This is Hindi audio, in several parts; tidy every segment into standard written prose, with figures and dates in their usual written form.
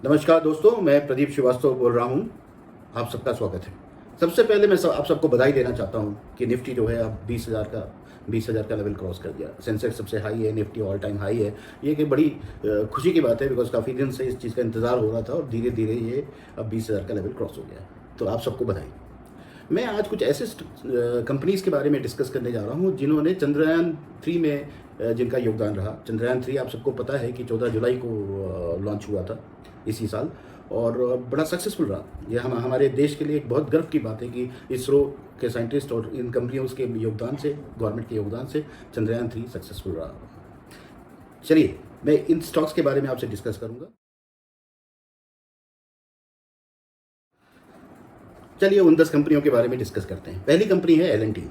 नमस्कार दोस्तों, मैं प्रदीप श्रीवास्तव बोल रहा हूँ। आप सबका स्वागत है। सबसे पहले मैं आप सबको बधाई देना चाहता हूँ कि निफ्टी जो है अब 20,000 का लेवल क्रॉस कर दिया। सेंसेक्स सबसे हाई है, निफ्टी ऑल टाइम हाई है। ये एक बड़ी खुशी की बात है, बिकॉज काफ़ी दिन से इस चीज़ का इंतज़ार हो रहा था और धीरे धीरे ये अब 20,000 का लेवल क्रॉस हो गया है। तो आप सबको बधाई। मैं आज कुछ ऐसे कंपनीज़ के बारे में डिस्कस करने जा रहा हूँ जिन्होंने चंद्रयान-3 में जिनका योगदान रहा। चंद्रयान-3 आप सबको पता है कि 14 जुलाई को लॉन्च हुआ था इसी साल, और बड़ा सक्सेसफुल रहा। ये हमारे देश के लिए एक बहुत गर्व की बात है कि इसरो के साइंटिस्ट और इन कंपनियों के योगदान से, गवर्नमेंट के योगदान से चंद्रयान-3 सक्सेसफुल रहा। चलिए, मैं इन स्टॉक्स के बारे में आपसे डिस्कस करूँगा। चलिए उन 10 कंपनियों के बारे में डिस्कस करते हैं। पहली कंपनी है एल एन टी।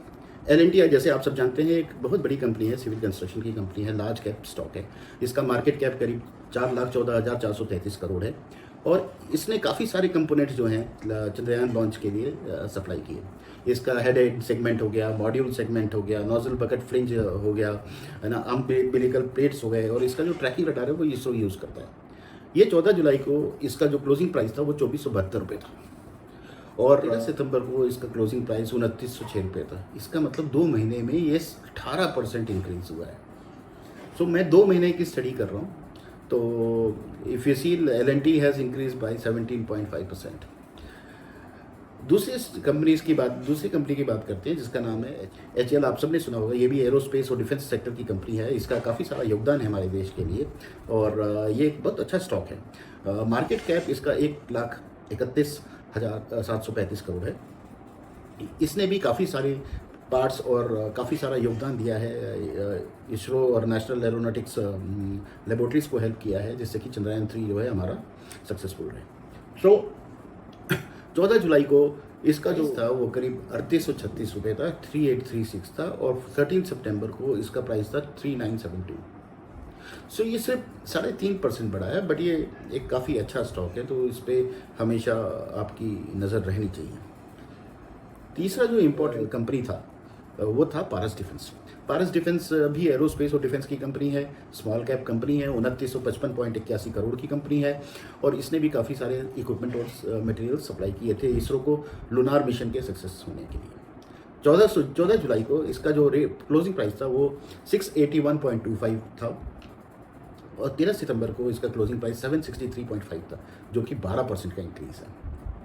जैसे आप सब जानते हैं, एक बहुत बड़ी कंपनी है, सिविल कंस्ट्रक्शन की कंपनी है, लार्ज कैप स्टॉक है। इसका मार्केट कैप करीब 4,14,433 करोड़ है, और इसने काफ़ी सारे कंपोनेंट्स जो हैं चंद्रयान लॉन्च के लिए सप्लाई किए। इसका हेड एंड सेगमेंट हो गया, मॉड्यूल सेगमेंट हो गया, नोजल बकेट फ्लिंज हो गया, है ना, अम्बिलिकल प्लेट्स हो गए, और इसका जो ट्रैकिंग रडार है वो इसरो यूज़ करता है। ये 14 जुलाई को इसका जो क्लोजिंग प्राइस था वो 2472 रुपये था, और 13 सितंबर को इसका क्लोजिंग प्राइस 2906 रुपये था। इसका मतलब 2 महीने में ये 18% इंक्रीज हुआ है। सो मैं 2 महीने की स्टडी कर रहा हूँ, तो if you see L and T has increase by 17.5%। दूसरी कंपनी की बात करते हैं जिसका नाम है एच एल। आप सबने सुना होगा, ये भी एरोस्पेस और डिफेंस सेक्टर की कंपनी है। इसका काफ़ी सारा योगदान है हमारे देश के लिए, और ये एक बहुत अच्छा स्टॉक है। मार्केट कैप इसका 1,31,735 करोड़ है। इसने भी काफ़ी सारे पार्ट्स और काफ़ी सारा योगदान दिया है, इसरो और नेशनल एरोनॉटिक्स लेबोरेटरीज़ को हेल्प किया है, जिससे कि चंद्रयान-3 जो है हमारा सक्सेसफुल रहे। सो 14 जुलाई को इसका जो था वो करीब 3836 रुपये था, 3836 था, और 13 सितंबर को इसका प्राइस था 3972। सो ये सिर्फ 3.5% बढ़ा है, बट ये एक काफ़ी अच्छा स्टॉक है, तो इस पर हमेशा आपकी नज़र रहनी चाहिए। तीसरा जो इम्पोर्टेंट कंपनी था वो था पारस डिफेंस। पारस डिफेंस भी एरोस्पेस और डिफेंस की कंपनी है, स्मॉल कैप कंपनी है, 2955.81 करोड़ की कंपनी है, और इसने भी काफ़ी सारे इक्विपमेंट और मटेरियल सप्लाई किए थे इसरो को लूनार मिशन के सक्सेस होने के लिए। 14 जुलाई को इसका जो क्लोजिंग प्राइस था वो 681.25 था, और 13 सितंबर को इसका क्लोजिंग प्राइस 763.5 था, जो कि 12% का इंक्रीज़ है।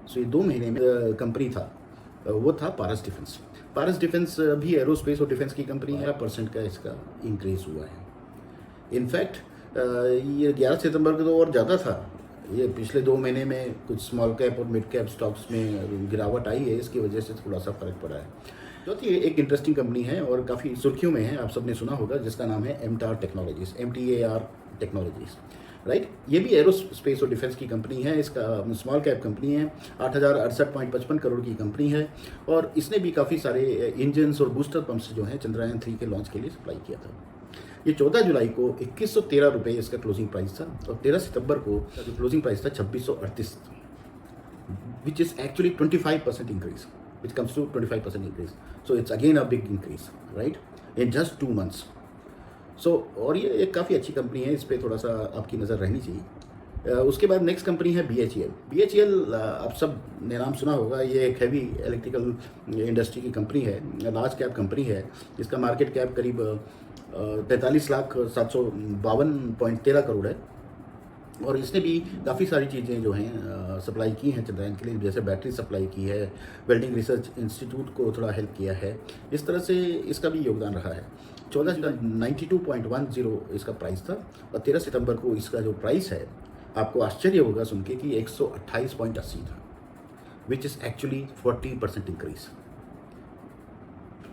सो ये 2 महीने में कंपनी था वो था पारस डिफेंस। पारस डिफेंस भी एरोस्पेस और डिफेंस की कंपनी है, 12% का इसका इंक्रीज़ हुआ है। इनफैक्ट ये 11 सितंबर को तो और ज़्यादा था। ये पिछले 2 महीने में कुछ स्मॉल कैप और मिड कैप स्टॉक्स में गिरावट आई है, इसकी वजह से थोड़ा सा फर्क पड़ा है। चौथी एक इंटरेस्टिंग कंपनी है और काफ़ी सुर्खियों में है, आप सबने सुना होगा, जिसका नाम है MTAR technologies, MTAR technologies, right. ये भी एरोस्पेस और डिफेंस की कंपनी है। इसका स्मॉल कैप कंपनी है, 8,068.55 करोड़ की कंपनी है, और इसने भी काफ़ी सारे इंजन्स और बूस्टर पंप्स जो हैं चंद्रयान-3 के लॉन्च के लिए सप्लाई किया था। ये 14 जुलाई को 2113 रुपये इसका क्लोजिंग प्राइस था, और 13 सितंबर को जो क्लोजिंग प्राइस था 2638, विच is actually 25% increase, which comes to 25% increase. So it's again a big increase, right? In just 2 months. सो और ये एक काफ़ी अच्छी कंपनी है, इस पर थोड़ा सा आपकी नज़र रहनी चाहिए। उसके बाद नेक्स्ट कंपनी है BHEL। BHEL आप सब ने नाम सुना होगा, ये एक हैवी इलेक्ट्रिकल इंडस्ट्री की कंपनी है, लार्ज कैप कंपनी है। इसका मार्केट कैप करीब 43,752.13 करोड़ है, और इसने भी काफ़ी सारी चीज़ें जो हैं सप्लाई की हैं चंद्रयान के लिए, जैसे बैटरी सप्लाई की है, वेल्डिंग रिसर्च इंस्टीट्यूट को थोड़ा हेल्प किया है। इस तरह से इसका भी योगदान रहा है। 14 जुलाई 92.10 इसका प्राइस था, और 13 सितंबर को इसका जो प्राइस है, आपको आश्चर्य होगा सुन के कि 128.80 था, which is actually 40% increase.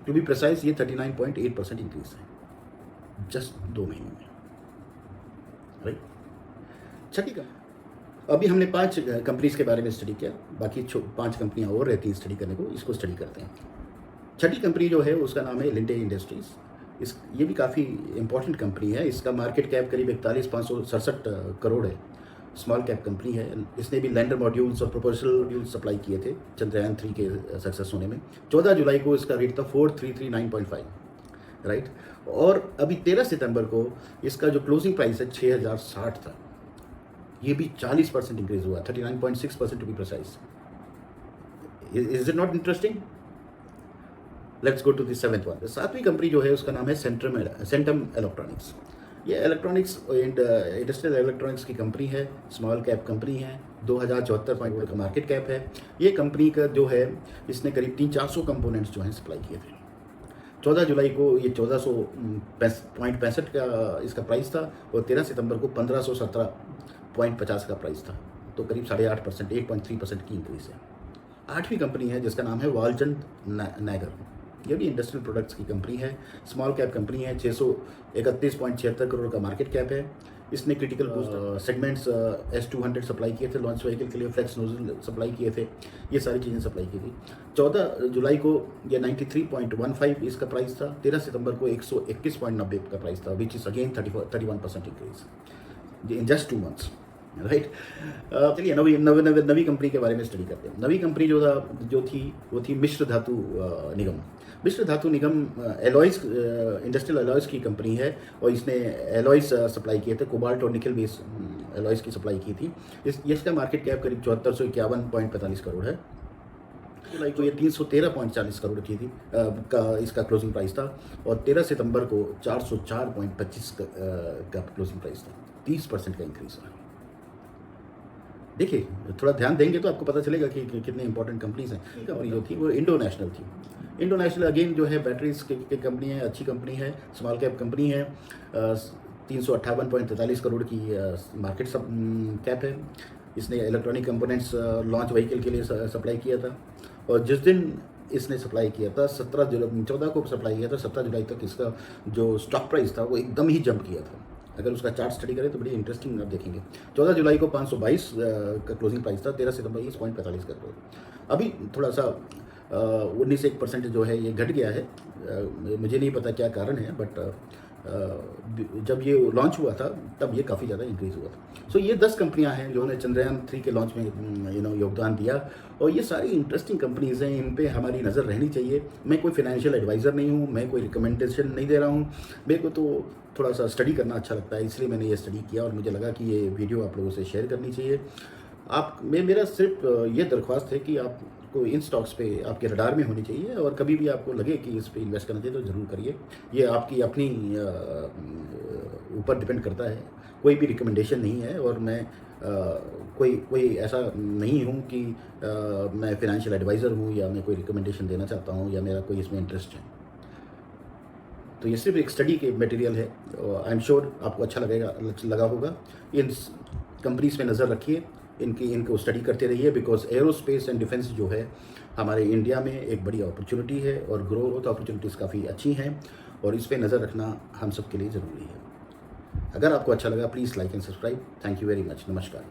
To be precise ये 39.8% इंक्रीज है जस्ट 2 महीने में, राइट। छठी का अभी हमने 5 कंपनीज के बारे में स्टडी किया, बाकी 5 कंपनियां और रहती हैं स्टडी करने को, इसको स्टडी करते हैं। छठी कंपनी जो है उसका नाम है लिंडे इंडस्ट्रीज़। ये भी काफ़ी इंपॉर्टेंट कंपनी है। इसका मार्केट कैप करीब 41,567 करोड़ है, स्मॉल कैप कंपनी है। इसने भी लैंडर मॉड्यूल्स और प्रोपोजल मॉड्यूल्स सप्लाई किए थे चंद्रयान-3 के सक्सेस होने में। 14 जुलाई को इसका रेट था 4339.5, राइट। और अभी 13 सितंबर को इसका जो क्लोजिंग प्राइस है 6,060 था, ये भी 40% इंक्रीज हुआ, 39.6% to be precise. Is it not interesting? Let's go to the seventh one. सातवीं कंपनी जो है उसका नाम है सेंटम इलेक्ट्रॉनिक्स। ये इलेक्ट्रॉनिक्स एंड इंडस्ट्रियल इलेक्ट्रॉनिक्स की कंपनी है, स्मॉल कैप कंपनी है, 2074 पॉइंट का मार्केट कैप है। ये कंपनी का जो है, इसने करीब 300-400 कंपोनेंट्स जो हैं सप्लाई किए थे। 14 जुलाई को ये 1400.65 का इसका प्राइस था और 13 सितंबर को 1517.50 का प्राइस था। तो करीब 8.5%, 8.3% की इंक्रीज है। आठवीं कंपनी है जिसका नाम है वालचंद नागर। ये भी इंडस्ट्रियल प्रोडक्ट्स की कंपनी है, स्मॉल कैप कंपनी है, 631.76 करोड़ का मार्केट कैप है। इसने क्रिटिकल सेगमेंट्स S200 सप्लाई किए थे लॉन्च व्हीकल के लिए, फ्लेक्स नोजल सप्लाई किए थे, ये सारी चीज़ें सप्लाई की थी। 14 जुलाई को ये 93.15 इसका प्राइस था, 13 सितंबर को 121.90 का प्राइस था, which is again 31% increase in just 2 months, right. चलिए नवी कंपनी के बारे में स्टडी करते हैं। नवी कंपनी जो थी वो थी मिश्र धातु निगम। मिश्र धातु निगम एलॉयज़ इंडस्ट्रियल एलॉयज़ की कंपनी है और इसने एलॉयज़ सप्लाई किए थे, कोबाल्ट और निकल बेस एलॉयज़ की सप्लाई की थी। इसका मार्केट कैप करीब 7451.45 करोड़ है। जुलाई को ये 313.40 करोड़ की थी का इसका क्लोजिंग प्राइस था और 13 सितंबर को 404.25 का क्लोजिंग प्राइस था, 30% का इंक्रीज हुआ। देखिए थोड़ा ध्यान देंगे तो आपको पता चलेगा कि कितने इंपॉर्टेंट कंपनीज हैं। कंपनी जो थी वो इंडो नेशनल थी। इंडो नेशनल अगेन जो है बैटरीज की कंपनी है, अच्छी कंपनी है, स्मॉल कैप कंपनी है, 358.43 करोड़ की मार्केट कैप है। इसने इलेक्ट्रॉनिक कंपोनेंट्स लॉन्च व्हीकल के लिए सप्लाई किया था और जिस दिन इसने सप्लाई किया था 14 को सप्लाई किया था, 17 जुलाई तक इसका जो स्टॉक प्राइस था वो एकदम ही जंप किया था। अगर उसका चार्ट स्टडी करें तो बड़ी इंटरेस्टिंग आप देखेंगे। 14 जुलाई को 522 का क्लोजिंग प्राइस था, 13 सितंबर 20.45 का करोड़। अभी थोड़ा सा 19% जो है ये घट गया है, मुझे नहीं पता क्या कारण है, बट जब ये लॉन्च हुआ था तब ये काफ़ी ज़्यादा इंक्रीज़ हुआ था। सो ये 10 कंपनियां हैं जो ने चंद्रयान 3 के लॉन्च में योगदान दिया और ये सारी इंटरेस्टिंग कंपनीज़ हैं, इन पे हमारी नज़र रहनी चाहिए। मैं कोई फाइनेंशियल एडवाइज़र नहीं हूँ, मैं कोई रिकमेंडेशन नहीं दे रहा हूँ, मेरे को तो थोड़ा सा स्टडी करना अच्छा लगता है, इसलिए मैंने ये स्टडी किया और मुझे लगा कि ये वीडियो आप लोगों से शेयर करनी चाहिए। मेरा सिर्फ ये दरख्वास्त है कि आपको इन स्टॉक्स पे आपके रडार में होनी चाहिए और कभी भी आपको लगे कि इस पे इन्वेस्ट करना चाहिए तो ज़रूर करिए। ये आपकी अपनी ऊपर डिपेंड करता है, कोई भी रिकमेंडेशन नहीं है और मैं कोई ऐसा नहीं हूँ कि मैं फाइनेंशियल एडवाइज़र हूँ या मैं कोई रिकमेंडेशन देना चाहता हूँ या मेरा कोई इसमें इंटरेस्ट है। तो ये सिर्फ एक स्टडी के मटेरियल है, आई एम श्योर आपको अच्छा लगा होगा। इन कंपनीज पे नज़र रखिए, इनको स्टडी करते रहिए, बिकॉज एरोस्पेस एंड डिफेंस जो है हमारे इंडिया में एक बड़ी अपॉर्चुनिटी है और ग्रोथ अपॉर्चुनिटीज़ काफ़ी अच्छी हैं और इस पे नज़र रखना हम सब के लिए ज़रूरी है। अगर आपको अच्छा लगा please like and subscribe. Thank you very much. नमस्कार।